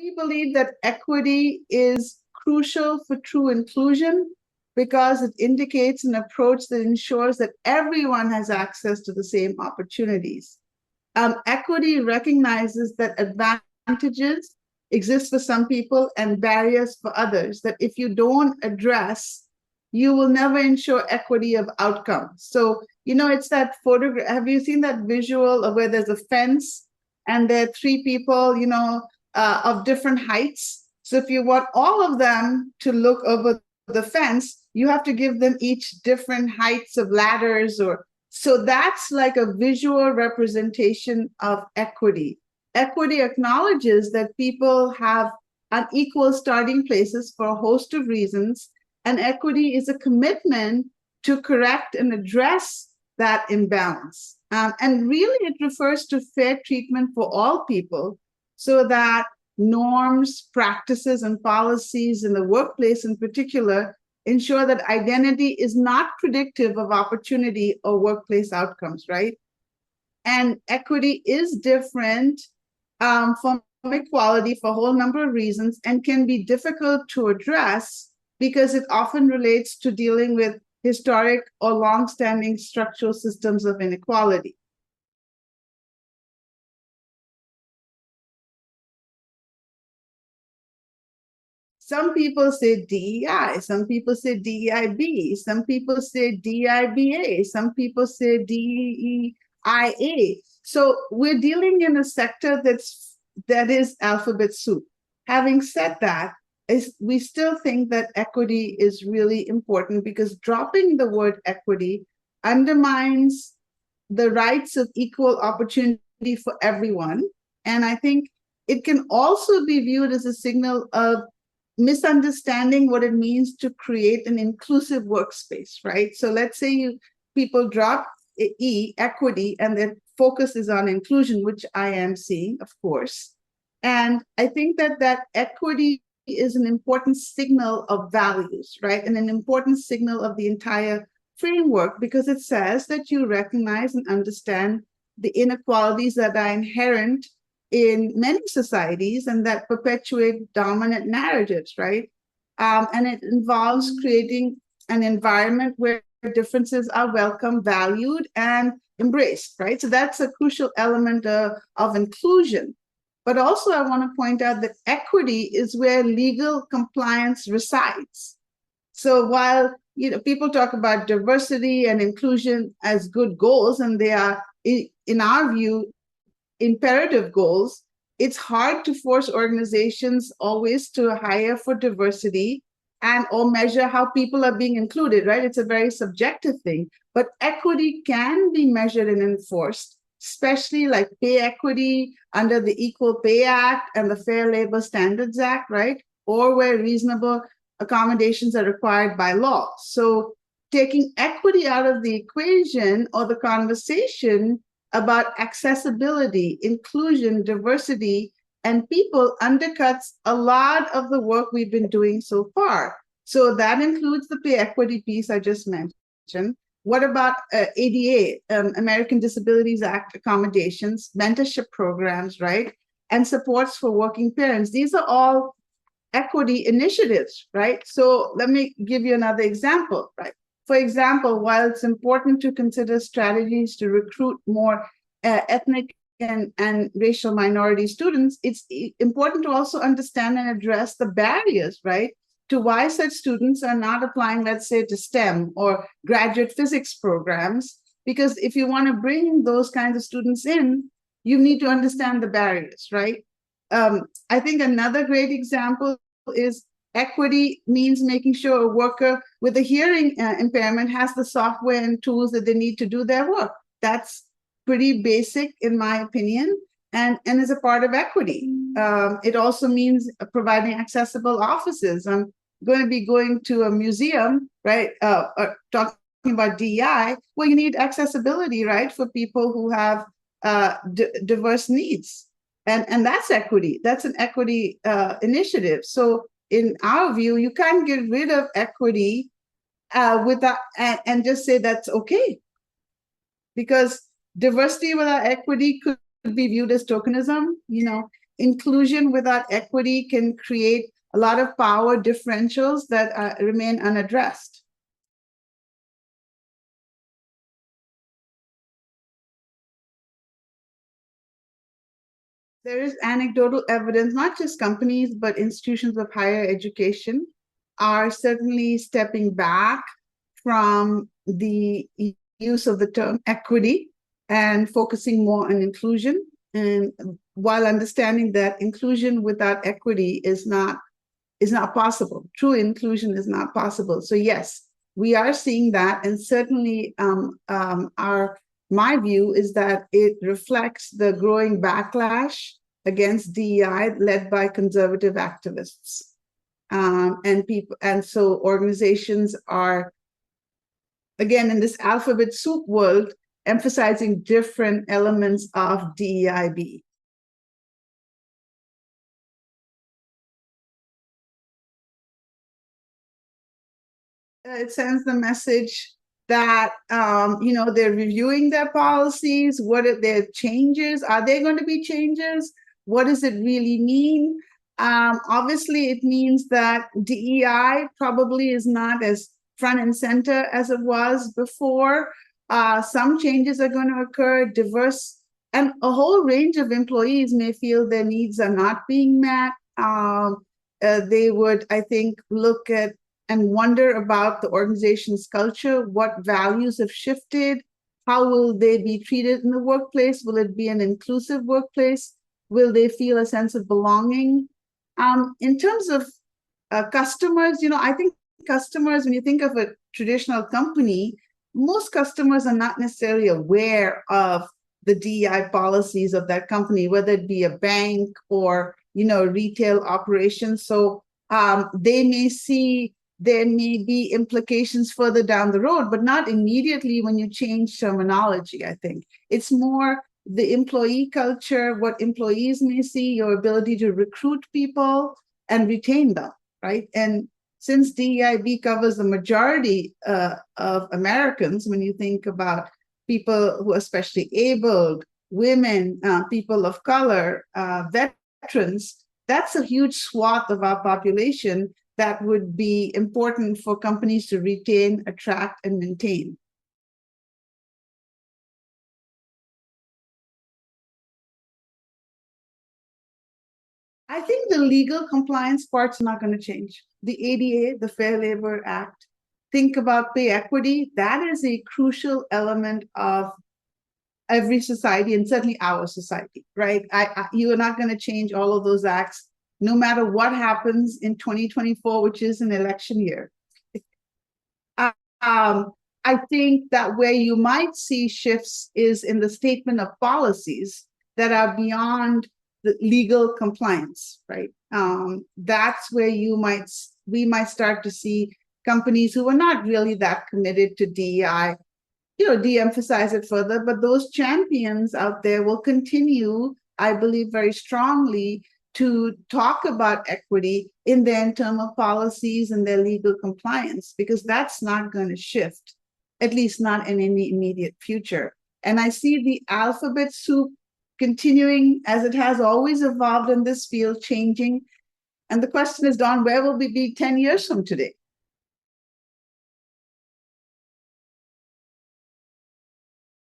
We believe that equity is crucial for true inclusion because it indicates an approach that ensures that everyone has access to the same opportunities. Equity recognizes that advantages exist for some people and barriers for others, that if you don't address, you will never ensure equity of outcome. So, it's that photograph. Have you seen that visual of where there's a fence and there are three people, of different heights? So if you want all of them to look over the fence, you have to give them each different heights of ladders, or so that's like a visual representation of equity. Equity acknowledges that people have unequal starting places for a host of reasons, and equity is a commitment to correct and address that imbalance. And really, it refers to fair treatment for all people so that norms, practices, and policies in the workplace in particular ensure that identity is not predictive of opportunity or workplace outcomes, right? And equity is different from equality for a whole number of reasons and can be difficult to address because it often relates to dealing with historic or long-standing structural systems of inequality. Some people say DEI, some people say DEIB, some people say DIBA, some people say DEIA. So we're dealing in a sector that is alphabet soup. Having said that, we still think that equity is really important because dropping the word equity undermines the rights of equal opportunity for everyone. And I think it can also be viewed as a signal of misunderstanding what it means to create an inclusive workspace, right? So let's say people drop equity, and their focus is on inclusion, which I am seeing, of course. And I think that equity is an important signal of values, right? And an important signal of the entire framework because it says that you recognize and understand the inequalities that are inherent in many societies and that perpetuate dominant narratives, right? And it involves creating an environment where differences are welcome, valued, and embraced, right? So that's a crucial element of inclusion. But also, I want to point out that equity is where legal compliance resides. So while people talk about diversity and inclusion as good goals, and they are, in our view, imperative goals, it's hard to force organizations always to hire for diversity and or measure how people are being included, right? It's a very subjective thing, but equity can be measured and enforced, especially like pay equity under the Equal Pay Act and the Fair Labor Standards Act, right? Or where reasonable accommodations are required by law. So taking equity out of the equation or the conversation about accessibility, inclusion, diversity, and people undercuts a lot of the work we've been doing so far. So that includes the pay equity piece I just mentioned. What about ADA, American Disabilities Act accommodations, mentorship programs, right? And supports for working parents. These are all equity initiatives, right? So let me give you another example, right? For example, while it's important to consider strategies to recruit more ethnic and racial minority students, it's important to also understand and address the barriers, right, to why such students are not applying, let's say, to STEM or graduate physics programs. Because if you want to bring those kinds of students in, you need to understand the barriers, right? I think another great example is equity means making sure a worker with a hearing impairment has the software and tools that they need to do their work. That's pretty basic, in my opinion, and is a part of equity. It also means providing accessible offices. I'm going to be going to a museum, right, talking about DEI, well, you need accessibility, right, for people who have diverse needs. And that's equity. That's an equity initiative. So in our view, you can't get rid of equity without and just say that's okay, because diversity without equity could be viewed as tokenism. inclusion without equity can create a lot of power differentials that remain unaddressed. There is anecdotal evidence, not just companies, but institutions of higher education are certainly stepping back from the use of the term equity and focusing more on inclusion. And while understanding that inclusion without equity is not possible, true inclusion is not possible. So yes, we are seeing that, and certainly my view is that it reflects the growing backlash against DEI led by conservative activists. And people, and so organizations are, again, in this alphabet soup world, emphasizing different elements of DEIB. It sends the message that they're reviewing their policies. What are their changes? Are there going to be changes? What does it really mean? Obviously, it means that DEI probably is not as front and center as it was before. Some changes are going to occur. Diverse and a whole range of employees may feel their needs are not being met. They would, I think, look at and wonder about the organization's culture, what values have shifted, how will they be treated in the workplace? Will it be an inclusive workplace? Will they feel a sense of belonging? In terms of customers, I think customers, when you think of a traditional company, most customers are not necessarily aware of the DEI policies of that company, whether it be a bank or retail operations. So they may see there may be implications further down the road, but not immediately when you change terminology. I think it's more the employee culture, what employees may see, your ability to recruit people and retain them, right? And since DEIB covers the majority of Americans, when you think about people who are especially abled, women, people of color, veterans, that's a huge swath of our population that would be important for companies to retain, attract, and maintain. I think the legal compliance part's not going to change. The ADA, the Fair Labor Act, think about pay equity. That is a crucial element of every society, and certainly our society, right? You are not going to change all of those acts, no matter what happens in 2024, which is an election year. I think that where you might see shifts is in the statement of policies that are beyond the legal compliance, right? That's where we might start to see companies who are not really that committed to DEI, de-emphasize it further, but those champions out there will continue, I believe, very strongly to talk about equity in their internal policies and their legal compliance, because that's not going to shift, at least not in any immediate future. And I see the alphabet soup continuing as it has always evolved in this field, changing. And the question is, Dawn, where will we be 10 years from today?